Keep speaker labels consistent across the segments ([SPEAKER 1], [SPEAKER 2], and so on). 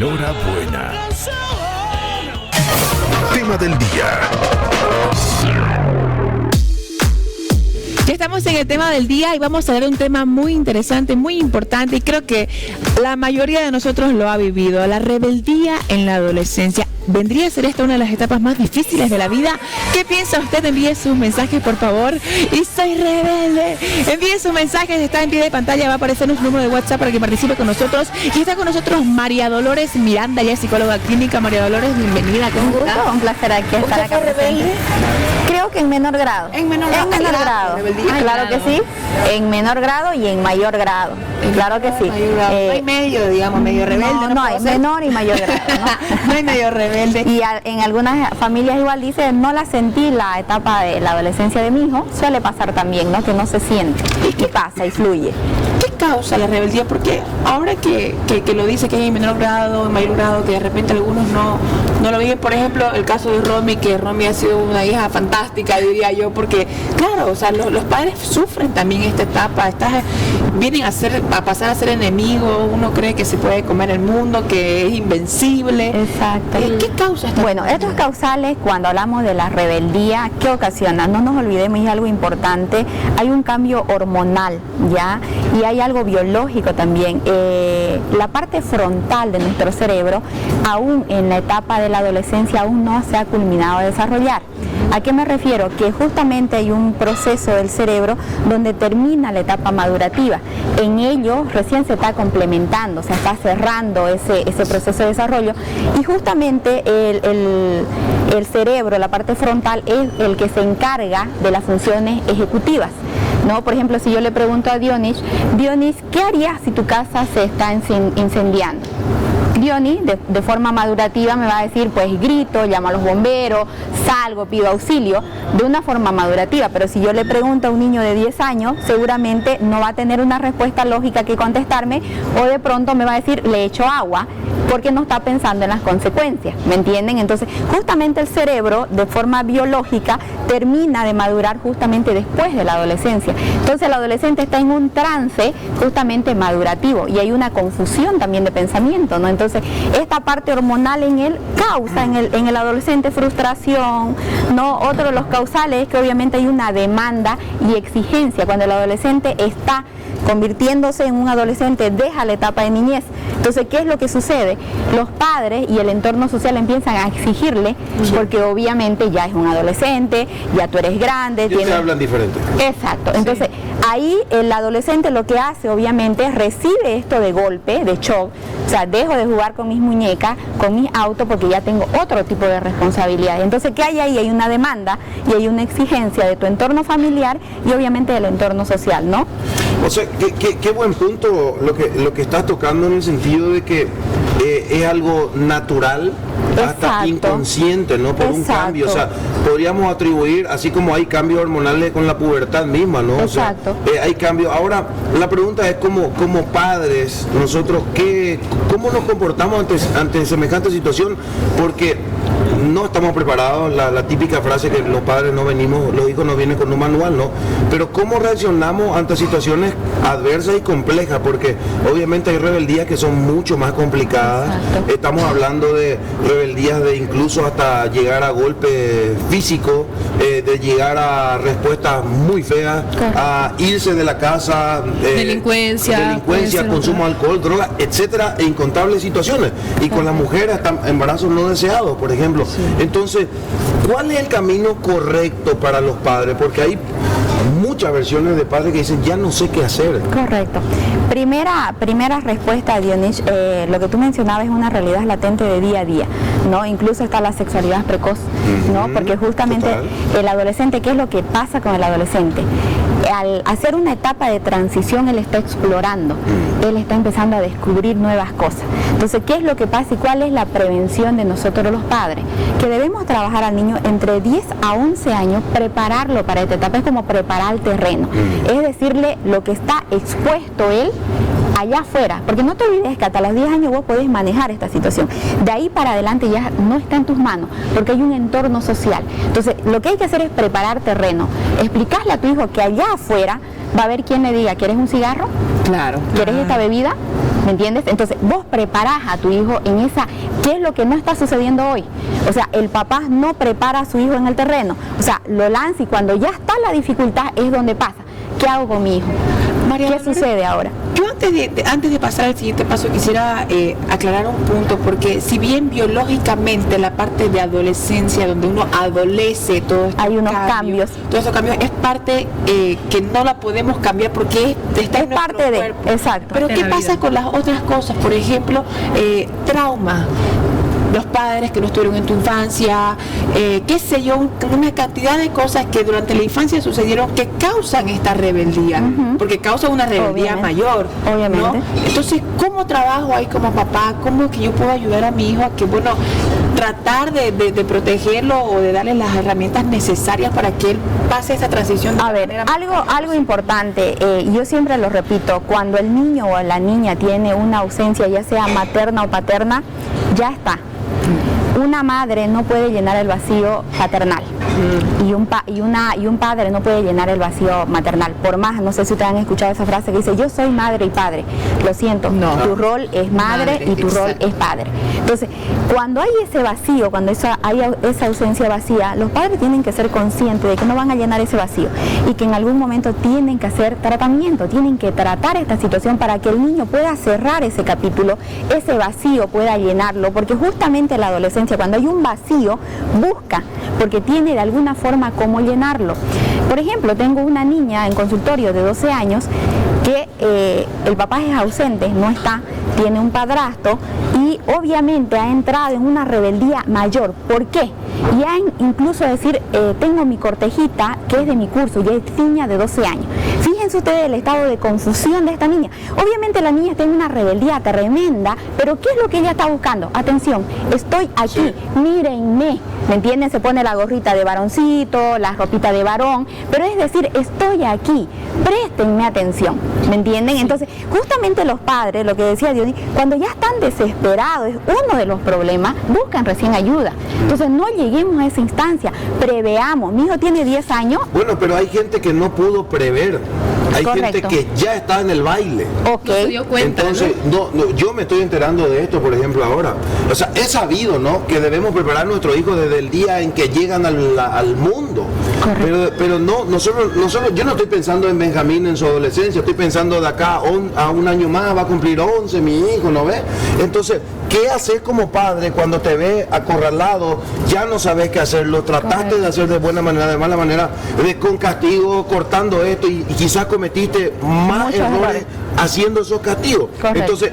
[SPEAKER 1] Enhorabuena. Tema del día.
[SPEAKER 2] Ya estamos en el tema del día y vamos a ver un tema muy interesante, muy importante, y creo que la mayoría de nosotros lo ha vivido: la rebeldía en la adolescencia. ¿Vendría a ser esta una de las etapas más difíciles de la vida? ¿Qué piensa usted? Envíe sus mensajes, por favor. Y soy rebelde. Envíe sus mensajes, está en pie de pantalla, va a aparecer un número de WhatsApp para que participe con nosotros. Y está con nosotros María Dolores Miranda, ella es psicóloga clínica. María Dolores, bienvenida.
[SPEAKER 3] Un gusto, un placer aquí estar acá presente. Creo que en menor grado.
[SPEAKER 2] En menor grado.
[SPEAKER 3] Claro que sí. En menor grado y en mayor grado. Claro que sí.
[SPEAKER 2] No hay medio, digamos, medio rebelde.
[SPEAKER 3] No hay menor y mayor grado.
[SPEAKER 2] No hay medio rebelde.
[SPEAKER 3] Y en algunas familias igual dice, no la sentí la etapa de la adolescencia de mi hijo. Suele pasar también, ¿no? Que no se siente. Y pasa y fluye.
[SPEAKER 2] ¿Qué causa la rebeldía? Porque ahora que lo dice que hay en menor grado, en mayor grado, que de repente algunos no lo viven. Por ejemplo, el caso de Romy, que Romy ha sido una hija fantástica, diría yo, porque claro, o sea, los padres sufren también esta etapa, vienen a pasar a ser enemigos. Uno cree que se puede comer el mundo, que es invencible.
[SPEAKER 3] Exacto.
[SPEAKER 2] ¿Qué causa esta?
[SPEAKER 3] Bueno, estos causales, cuando hablamos de la rebeldía, ¿qué ocasiona? No nos olvidemos, y es algo importante, hay un cambio hormonal, ¿ya? Y hay algo biológico también. La parte frontal de nuestro cerebro, aún en la etapa de la adolescencia, aún no se ha culminado de desarrollar. ¿A qué me refiero? Que justamente hay un proceso del cerebro donde termina la etapa madurativa. En ello recién se está complementando, se está cerrando ese proceso de desarrollo, y justamente el cerebro, la parte frontal, es el que se encarga de las funciones ejecutivas, ¿no? Por ejemplo, si yo le pregunto a Dionis, ¿qué harías si tu casa se está incendiando? Dionis, de forma madurativa, me va a decir, pues grito, llamo a los bomberos, salgo, pido auxilio, de una forma madurativa. Pero si yo le pregunto a un niño de 10 años, seguramente no va a tener una respuesta lógica que contestarme, o de pronto me va a decir, le echo agua, porque no está pensando en las consecuencias, ¿me entienden? Entonces, justamente el cerebro, de forma biológica, termina de madurar justamente después de la adolescencia. Entonces, el adolescente está en un trance justamente madurativo, y hay una confusión también de pensamiento, ¿no? Entonces, esta parte hormonal en él causa en el adolescente frustración, ¿no? Otro de los causales es que obviamente hay una demanda y exigencia. Cuando el adolescente está convirtiéndose en un adolescente, deja la etapa de niñez. Entonces, ¿qué es lo que sucede? Los padres y el entorno social empiezan a exigirle, porque obviamente ya es un adolescente, ya tú eres grande.
[SPEAKER 4] Y te hablan diferente.
[SPEAKER 3] Exacto. Entonces, ahí el adolescente lo que hace, obviamente, recibe esto de golpe, de shock. O sea, dejo de jugar con mis muñecas, con mis autos, porque ya tengo otro tipo de responsabilidades. Entonces, ¿qué hay ahí? Hay una demanda y hay una exigencia de tu entorno familiar y obviamente del entorno social, ¿no?
[SPEAKER 4] O sea, qué buen punto lo que estás tocando, en el sentido de que es algo natural, hasta inconsciente, ¿no? Por un cambio. O sea, podríamos atribuir, así como hay cambios hormonales con la pubertad misma, ¿no?
[SPEAKER 3] Exacto.
[SPEAKER 4] O sea, hay cambios. Ahora, la pregunta es, como padres, nosotros, ¿cómo nos comportamos ante semejante situación? Porque no estamos preparados, la típica frase que los padres los hijos no vienen con un manual, ¿no? Pero ¿cómo reaccionamos ante situaciones adversas y complejas? Porque obviamente hay rebeldías que son mucho más complicadas.
[SPEAKER 3] Exacto.
[SPEAKER 4] Estamos hablando de rebeldías de incluso hasta llegar a golpes físicos, de llegar a respuestas muy feas, a irse de la casa,
[SPEAKER 2] delincuencia,
[SPEAKER 4] consumo de alcohol, droga, etcétera, e incontables situaciones. Y con las mujeres hasta embarazos no deseados, por ejemplo. Responde. Entonces, ¿cuál es el camino correcto para los padres? Porque hay muchas versiones de padres que dicen, ya no sé qué hacer.
[SPEAKER 3] Correcto. Primera respuesta, Dionis, lo que tú mencionabas es una realidad latente de día a día, ¿no? Incluso está la sexualidad precoz, ¿no? Porque justamente el adolescente, ¿qué es lo que pasa con el adolescente? Al hacer una etapa de transición, él está explorando, él está empezando a descubrir nuevas cosas. Entonces, ¿qué es lo que pasa y cuál es la prevención de nosotros los padres? Que debemos trabajar al niño entre 10 a 11 años, prepararlo para esta etapa, es como preparar el terreno, es decirle lo que está expuesto él allá afuera, porque no te olvides que hasta los 10 años vos podés manejar esta situación. De ahí para adelante ya no está en tus manos, porque hay un entorno social. Entonces, lo que hay que hacer es preparar terreno, explicarle a tu hijo que allá afuera va a haber quien le diga, ¿quieres un cigarro?
[SPEAKER 2] Claro.
[SPEAKER 3] ¿Quieres esta bebida? ¿me entiendes? Entonces vos preparás a tu hijo en esa, ¿qué es lo que no está sucediendo hoy? O sea, el papá no prepara a su hijo en el terreno, o sea, lo lanza y cuando ya está la dificultad es donde pasa. ¿Qué hago con mi hijo?
[SPEAKER 2] María,
[SPEAKER 3] ¿Qué sucede ahora?
[SPEAKER 2] Yo antes de pasar al siguiente paso quisiera aclarar un punto, porque si bien biológicamente la parte de adolescencia, donde uno adolece, todo
[SPEAKER 3] hay unos cambios.
[SPEAKER 2] Todos estos cambios es parte que no la podemos cambiar porque está en nuestro
[SPEAKER 3] parte
[SPEAKER 2] cuerpo.
[SPEAKER 3] de, exacto.
[SPEAKER 2] Pero ¿qué pasa con las otras cosas? Por ejemplo, trauma. Los padres que no estuvieron en tu infancia, qué sé yo, una cantidad de cosas que durante la infancia sucedieron que causan esta rebeldía, porque causa una rebeldía mayor,
[SPEAKER 3] obviamente.
[SPEAKER 2] ¿no? Entonces, ¿cómo trabajo ahí como papá? ¿Cómo que yo puedo ayudar a mi hijo a que, bueno, tratar de protegerlo o de darle las herramientas necesarias para que él pase esa transición?
[SPEAKER 3] A ver, algo importante, yo siempre lo repito, cuando el niño o la niña tiene una ausencia, ya sea materna o paterna, ya está. Una madre no puede llenar el vacío paternal y un padre no puede llenar el vacío maternal. Por más, no sé si ustedes han escuchado esa frase que dice, yo soy madre y padre. Lo siento, tu rol es madre y tu rol es padre. Entonces, cuando hay ese vacío, cuando hay esa ausencia vacía, los padres tienen que ser conscientes de que no van a llenar ese vacío y que en algún momento tienen que hacer tratamiento, tienen que tratar esta situación para que el niño pueda cerrar ese capítulo, ese vacío pueda llenarlo, porque justamente la adolescencia, cuando hay un vacío, busca, porque tiene de alguna forma cómo llenarlo. Por ejemplo, tengo una niña en consultorio de 12 años que el papá es ausente, no está, tiene un padrastro y obviamente ha entrado en una rebeldía mayor. ¿Por qué? Y ha incluso decir, tengo mi cortejita que es de mi curso y es niña de 12 años. Fíjense ustedes el estado de confusión de esta niña. Obviamente la niña está en una rebeldía tremenda, pero ¿qué es lo que ella está buscando? Atención, estoy aquí, mírenme, ¿me entienden? Se pone la gorrita de varoncito, la ropita de varón, pero es decir, estoy aquí, préstenme atención, ¿me entienden? Entonces, justamente los padres, lo que decía Dionis, cuando ya están desesperados, es uno de los problemas, buscan recién ayuda. Entonces, no lleguemos a esa instancia, preveamos. Mi hijo tiene 10 años.
[SPEAKER 4] Bueno, pero hay gente que no pudo prever. Hay gente que ya está en el baile.
[SPEAKER 3] Ok.
[SPEAKER 2] No se dio cuenta,
[SPEAKER 4] entonces, no, yo me estoy enterando de esto, por ejemplo, ahora. O sea, es sabido, ¿no?, que debemos preparar a nuestros hijos desde el día en que llegan al mundo. Pero no, nosotros, yo no estoy pensando en Benjamín en su adolescencia, estoy pensando de acá a un año más, va a cumplir 11, mi hijo, ¿no ves? Entonces, ¿qué haces como padre cuando te ves acorralado? Ya no sabes qué hacerlo, trataste de hacer de buena manera, de mala manera, con castigo, cortando esto y quizás cometiste más
[SPEAKER 3] muchos
[SPEAKER 4] errores haciendo esos castigos.
[SPEAKER 3] Correcto.
[SPEAKER 4] Entonces,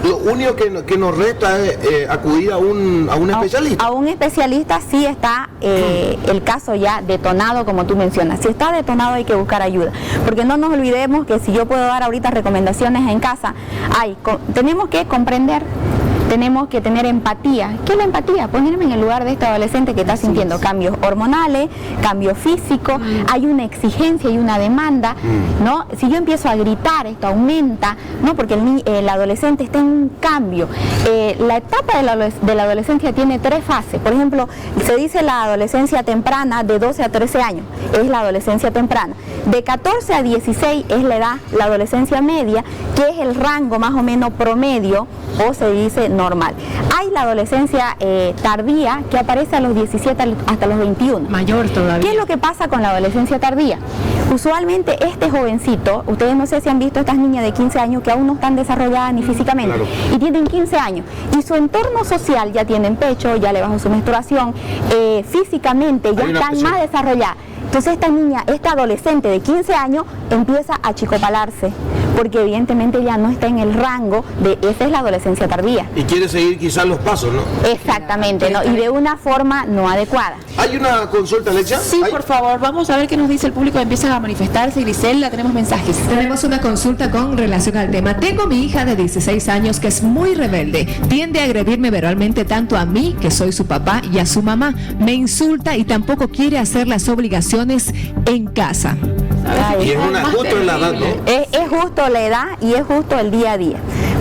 [SPEAKER 4] lo único que nos resta es acudir a un especialista.
[SPEAKER 3] A un especialista sí está el caso ya detonado, como tú mencionas. Si está detonado hay que buscar ayuda, porque no nos olvidemos que si yo puedo dar ahorita recomendaciones en casa, tenemos que comprender, tenemos que tener empatía. ¿Qué es la empatía? Ponerme en el lugar de este adolescente que está sintiendo cambios hormonales, cambios físicos, hay una exigencia y una demanda, ¿no? Si yo empiezo a gritar, esto aumenta, ¿no? Porque el adolescente está en un cambio. La etapa de la adolescencia tiene 3 fases. Por ejemplo, se dice la adolescencia temprana de 12 a 13 años, es la adolescencia temprana. De 14 a 16 es la adolescencia media, que es el rango más o menos promedio, o se dice normal. Hay la adolescencia tardía, que aparece a los 17 hasta los 21.
[SPEAKER 2] Mayor todavía.
[SPEAKER 3] ¿Qué es lo que pasa con la adolescencia tardía? Usualmente este jovencito, ustedes no sé si han visto estas niñas de 15 años que aún no están desarrolladas ni físicamente,
[SPEAKER 4] claro,
[SPEAKER 3] y tienen 15 años, y su entorno social ya tienen pecho, ya le bajó su menstruación, físicamente ya están más desarrolladas. Entonces esta adolescente de 15 años empieza a achicopalarse, porque evidentemente ya no está en el rango esa es la adolescencia tardía.
[SPEAKER 4] Y quiere seguir quizás los pasos, ¿no?
[SPEAKER 3] Exactamente, ¿no? Y de una forma no adecuada.
[SPEAKER 4] ¿Hay una consulta, Alexia?
[SPEAKER 2] Sí,
[SPEAKER 4] ¿Hay?
[SPEAKER 2] por favor, vamos a ver qué nos dice el público. Empiezan a manifestarse. Grisela, tenemos mensajes.
[SPEAKER 5] Tenemos una consulta con relación al tema. Tengo mi hija de 16 años que es muy rebelde. Tiende a agredirme verbalmente tanto a mí, que soy su papá, y a su mamá. Me insulta y tampoco quiere hacer las obligaciones en casa.
[SPEAKER 4] Y es justo en la edad, ¿no?
[SPEAKER 3] Es justo la edad y es justo el día a día.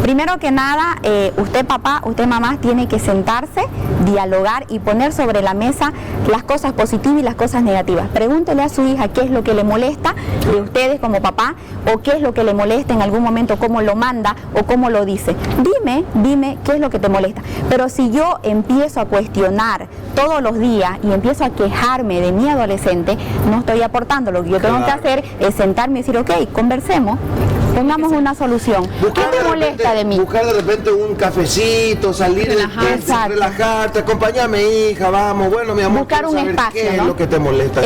[SPEAKER 3] Primero que nada, usted papá, usted mamá tiene que sentarse, dialogar y poner sobre la mesa las cosas positivas y las cosas negativas. Pregúntele a su hija qué es lo que le molesta de ustedes como papá, o qué es lo que le molesta en algún momento, cómo lo manda o cómo lo dice. Dime qué es lo que te molesta. Pero si yo empiezo a cuestionar todos los días y empiezo a quejarme de mi adolescente, no estoy aportando. Lo que yo tengo que hacer es sentarme y decir, ok, conversemos, pongamos una solución. ¿Qué te molesta de mí?
[SPEAKER 4] Buscar de repente un cafecito, salir, relajarte, acompáñame hija, vamos, bueno mi amor,
[SPEAKER 3] buscar un espacio,
[SPEAKER 4] ¿qué es lo que te molesta?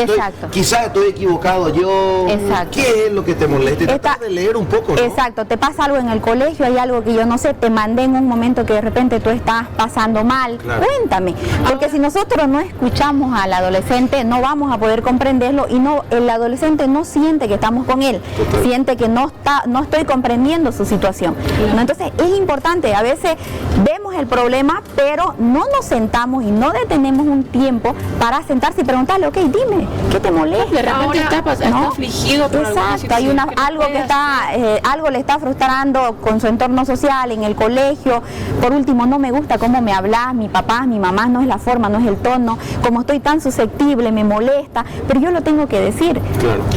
[SPEAKER 4] Quizás estoy equivocado yo. ¿Qué es lo que te molesta? Y tratar de leer un poco, ¿no?
[SPEAKER 3] Exacto, te pasa algo en el colegio, hay algo que yo no sé, te mandé en un momento que de repente tú estás pasando mal, cuéntame, porque si nosotros no escuchamos al adolescente no vamos a poder comprenderlo, y el adolescente no siente que estamos con él, siente que no estoy comprendiendo su situación, ¿no? Entonces es importante, a veces vemos el problema pero no nos sentamos y no detenemos un tiempo para sentarse y preguntarle, ok, dime, ¿qué te molesta?
[SPEAKER 2] De repente está afligido por
[SPEAKER 3] exacto, hay algo le está frustrando con su entorno social, en el colegio. Por último, no me gusta cómo me hablas, mi papá, mi mamá, no es la forma, no es el tono, como estoy tan susceptible, me molesta, pero yo lo tengo que decir.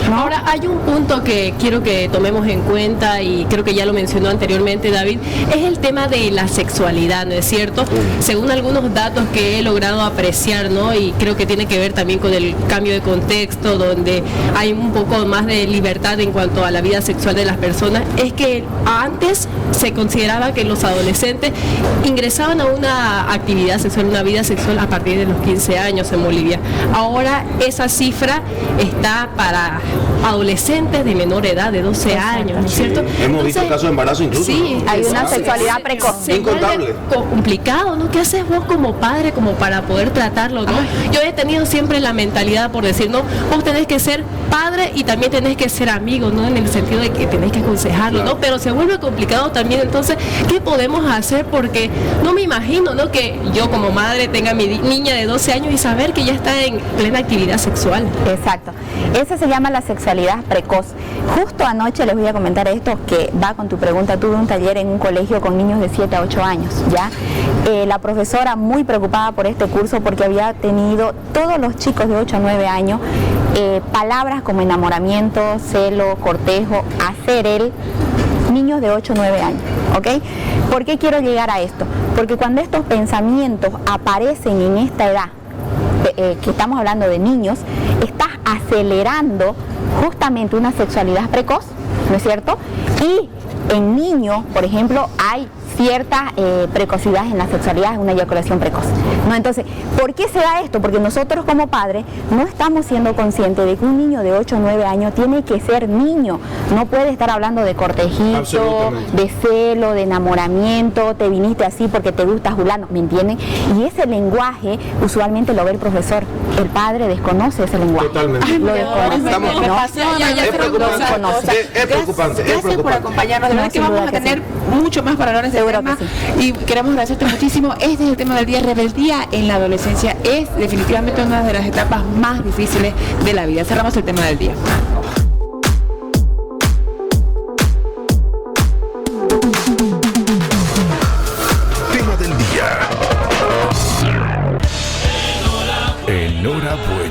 [SPEAKER 3] ¿No?
[SPEAKER 6] Ahora hay un punto que quiero que tomemos en cuenta, y creo que ya lo mencionó anteriormente David, es el tema de la sexualidad, ¿no es cierto? Según algunos datos que he logrado apreciar, ¿no? Y creo que tiene que ver también con el cambio de contexto, donde hay un poco más de libertad en cuanto a la vida sexual de las personas, es que antes se consideraba que los adolescentes ingresaban a una actividad sexual, una vida sexual a partir de los 15 años en Bolivia. Ahora esa cifra está para adolescentes de menor edad, de 12 años, ¿no es cierto?
[SPEAKER 4] Hemos visto casos de embarazo incluso.
[SPEAKER 6] Sí,
[SPEAKER 3] hay una sexualidad precoz.
[SPEAKER 4] Incontable.
[SPEAKER 6] Complicado, ¿no? ¿Qué haces vos como padre como para poder tratarlo, ¿no? Yo he tenido siempre la mentalidad por decir, no, vos tenés que ser padre y también tenés que ser amigo, ¿no? En el sentido de que tenés que aconsejarlo, ¿no? Pero se vuelve complicado también, entonces, ¿qué podemos hacer? Porque no me imagino, ¿no? Que yo como madre tenga a mi niña de 12 años y saber que ya está en plena actividad sexual.
[SPEAKER 3] Exacto. Eso se llama la sexualidad precoz. Justo anoche les voy a comentar esto que va con tu pregunta. Tuve un taller en un colegio con niños de 7 a 8 años, ¿ya? La profesora muy preocupada por este curso porque había tenido todos los chicos de 8 a 9 años palabras como enamoramiento, celo, cortejo, hacer él, niños de 8 o 9 años, ¿ok? ¿Por qué quiero llegar a esto? Porque cuando estos pensamientos aparecen en esta edad, que estamos hablando de niños, estás acelerando justamente una sexualidad precoz, ¿no es cierto? Y en niños, por ejemplo, hay cierta precocidad en la sexualidad, una eyaculación precoz, ¿no? Entonces, ¿por qué se da esto? Porque nosotros como padres no estamos siendo conscientes de que un niño de 8 o 9 años tiene que ser niño, no puede estar hablando de cortejito, de celo, de enamoramiento, te viniste así porque te gusta Julano, ¿me entienden? Y ese lenguaje usualmente lo ve el profesor, el padre desconoce ese lenguaje.
[SPEAKER 4] Totalmente.
[SPEAKER 3] Lo desconoce.
[SPEAKER 4] Es preocupante.
[SPEAKER 2] Gracias por acompañarnos, de verdad que vamos a tener mucho más para hablar de ese tema, y queremos agradecerte muchísimo. Este es el tema del día. Rebeldía en la adolescencia es definitivamente una de las etapas más difíciles de la vida. Cerramos el tema del día.
[SPEAKER 1] Tema del día. Enhorabuena.